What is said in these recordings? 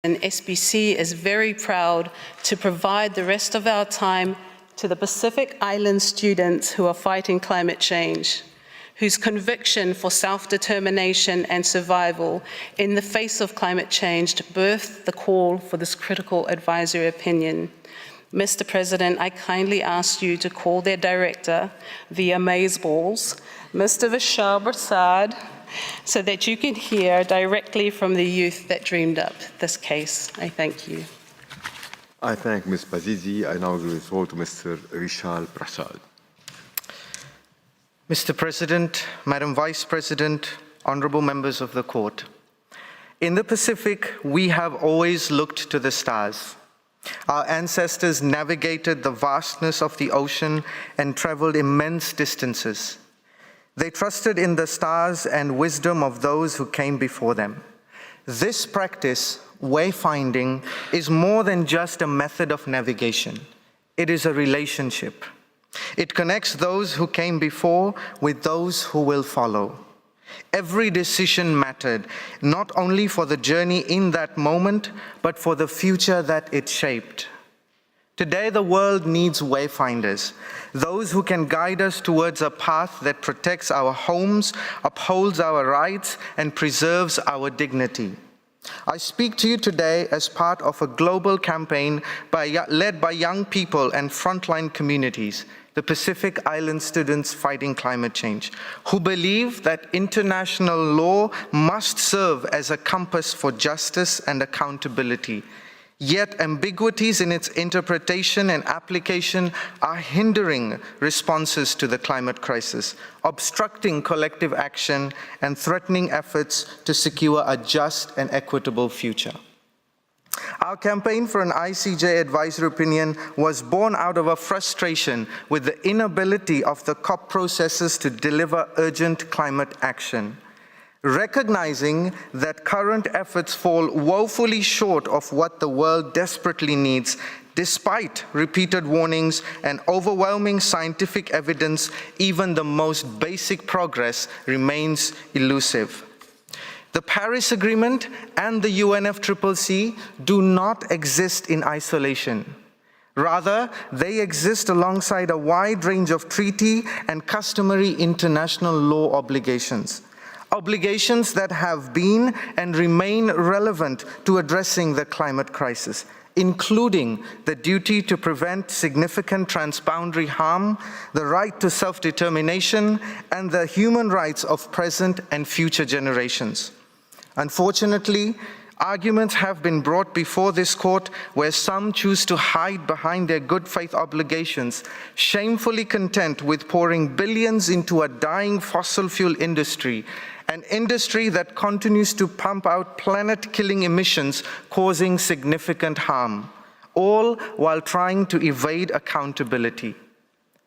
And SPC is very proud to provide the rest of our time to the Pacific Island students who are fighting climate change, whose conviction for self-determination and survival in the face of climate change birthed the call for this critical advisory opinion. Mr. President, I kindly ask you to call their director, the amazeballs, Mr. Vishal Prasad, so that you can hear directly from the youth that dreamed up this case. I thank you. I thank Ms. Bazizi. I now give the floor to Mr. Vishal Prasad. Mr. President, Madam Vice President, honorable members of the court. In the Pacific, we have always looked to the stars. Our ancestors navigated the vastness of the ocean and traveled immense distances. They trusted in the stars and wisdom of those who came before them. This practice, wayfinding, is more than just a method of navigation. It is a relationship. It connects those who came before with those who will follow. Every decision mattered, not only for the journey in that moment, but for the future that it shaped. Today, the world needs wayfinders, those who can guide us towards a path that protects our homes, upholds our rights, and preserves our dignity. I speak to you today as part of a global campaign led by young people and frontline communities, the Pacific Island students fighting climate change, who believe that international law must serve as a compass for justice and accountability. Yet ambiguities in its interpretation and application are hindering responses to the climate crisis, obstructing collective action, and threatening efforts to secure a just and equitable future. Our campaign for an ICJ advisory opinion was born out of a frustration with the inability of the COP processes to deliver urgent climate action. Recognizing that current efforts fall woefully short of what the world desperately needs, despite repeated warnings and overwhelming scientific evidence, even the most basic progress remains elusive. The Paris Agreement and the UNFCCC do not exist in isolation. Rather, they exist alongside a wide range of treaty and customary international law obligations. Obligations that have been and remain relevant to addressing the climate crisis, including the duty to prevent significant transboundary harm, the right to self-determination, and the human rights of present and future generations. Unfortunately, arguments have been brought before this court where some choose to hide behind their good faith obligations, shamefully content with pouring billions into a dying fossil fuel industry, an industry that continues to pump out planet-killing emissions, causing significant harm, all while trying to evade accountability.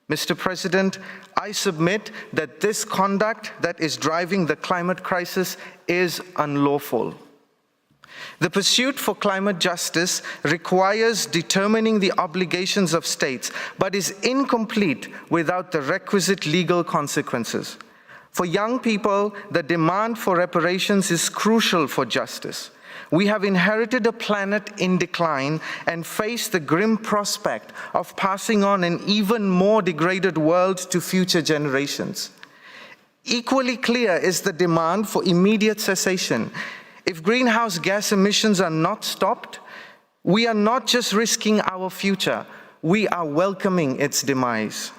Mr. President, I submit that this conduct that is driving the climate crisis is unlawful. The pursuit for climate justice requires determining the obligations of states, but is incomplete without the requisite legal consequences. For young people, the demand for reparations is crucial for justice. We have inherited a planet in decline and face the grim prospect of passing on an even more degraded world to future generations. Equally clear is the demand for immediate cessation. If greenhouse gas emissions are not stopped, we are not just risking our future, we are welcoming its demise.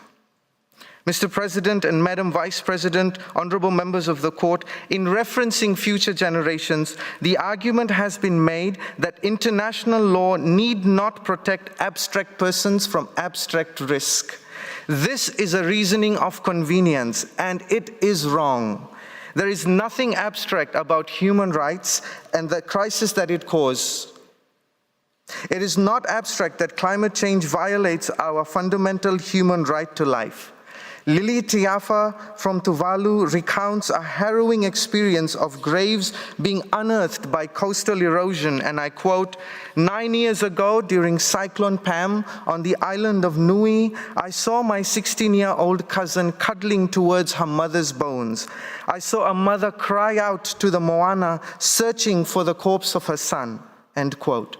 Mr. President and Madam Vice President, honorable members of the court, in referencing future generations, the argument has been made that international law need not protect abstract persons from abstract risk. This is a reasoning of convenience, and it is wrong. There is nothing abstract about human rights and the crisis that it causes. It is not abstract that climate change violates our fundamental human right to life. Lily Tiafa from Tuvalu recounts a harrowing experience of graves being unearthed by coastal erosion, and I quote, 9 years ago during Cyclone Pam on the island of Nui, I saw my 16-year-old cousin cuddling towards her mother's bones. I saw a mother cry out to the moana, searching for the corpse of her son. end quote.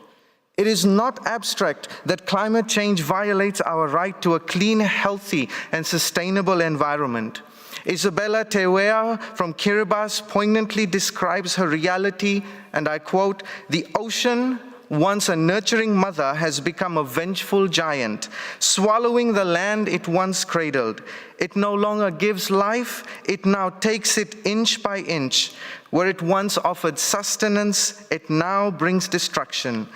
It is not abstract that climate change violates our right to a clean, healthy, and sustainable environment. Isabella Tewea from Kiribati poignantly describes her reality, and I quote, "The ocean, once a nurturing mother, has become a vengeful giant, swallowing the land it once cradled. It no longer gives life, it now takes it inch by inch. Where it once offered sustenance, it now brings destruction.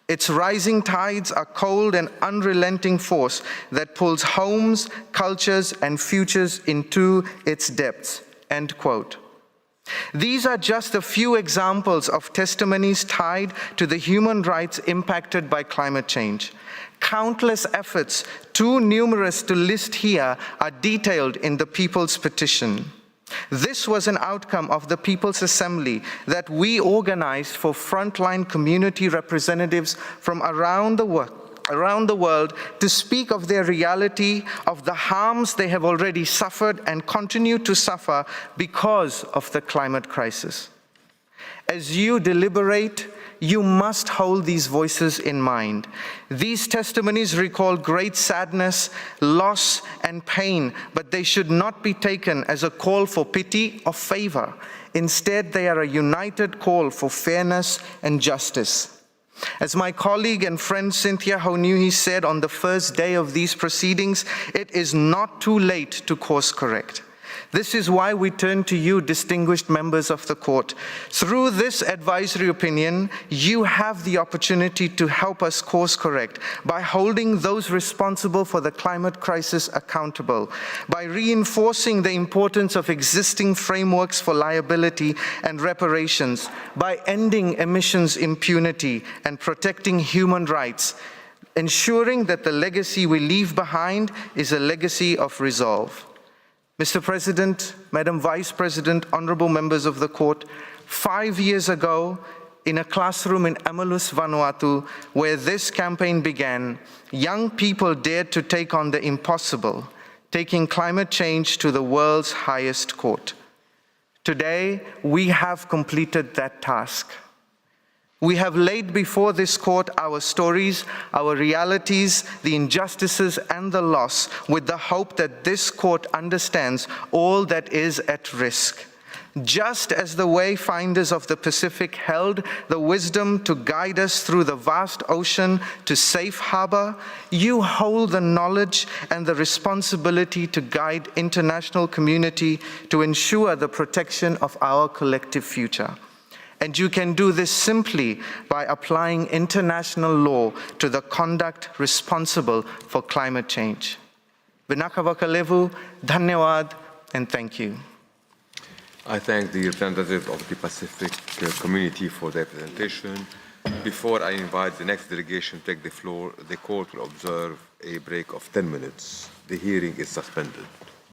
Its rising tides are cold and unrelenting force that pulls homes, cultures, and futures into its depths," end quote. These are just a few examples of testimonies tied to the human rights impacted by climate change. Countless efforts, too numerous to list here, are detailed in the People's Petition. This was an outcome of the People's Assembly that we organized for frontline community representatives from around the world to speak of their reality, of the harms they have already suffered and continue to suffer because of the climate crisis. As you deliberate, you must hold these voices in mind. These testimonies recall great sadness, loss, and pain, but they should not be taken as a call for pity or favor. Instead, they are a united call for fairness and justice. As my colleague and friend Cynthia Honewi said on the first day of these proceedings, it is not too late to course correct. This is why we turn to you, distinguished members of the court. Through this advisory opinion, you have the opportunity to help us course correct by holding those responsible for the climate crisis accountable, by reinforcing the importance of existing frameworks for liability and reparations, by ending emissions impunity and protecting human rights, ensuring that the legacy we leave behind is a legacy of resolve. Mr. President, Madam Vice President, honorable members of the court, 5 years ago, in a classroom in Amalus, Vanuatu, where this campaign began, young people dared to take on the impossible, taking climate change to the world's highest court. Today, we have completed that task. We have laid before this court our stories, our realities, the injustices and the loss, with the hope that this court understands all that is at risk. Just as the wayfinders of the Pacific held the wisdom to guide us through the vast ocean to safe harbor, you hold the knowledge and the responsibility to guide international community to ensure the protection of our collective future. And you can do this simply by applying international law to the conduct responsible for climate change. Vinakavakalevu, dhanyawad, and thank you. I thank the representative of the Pacific community for their presentation. Before I invite the next delegation to take the floor, the court will observe a break of 10 minutes. The hearing is suspended.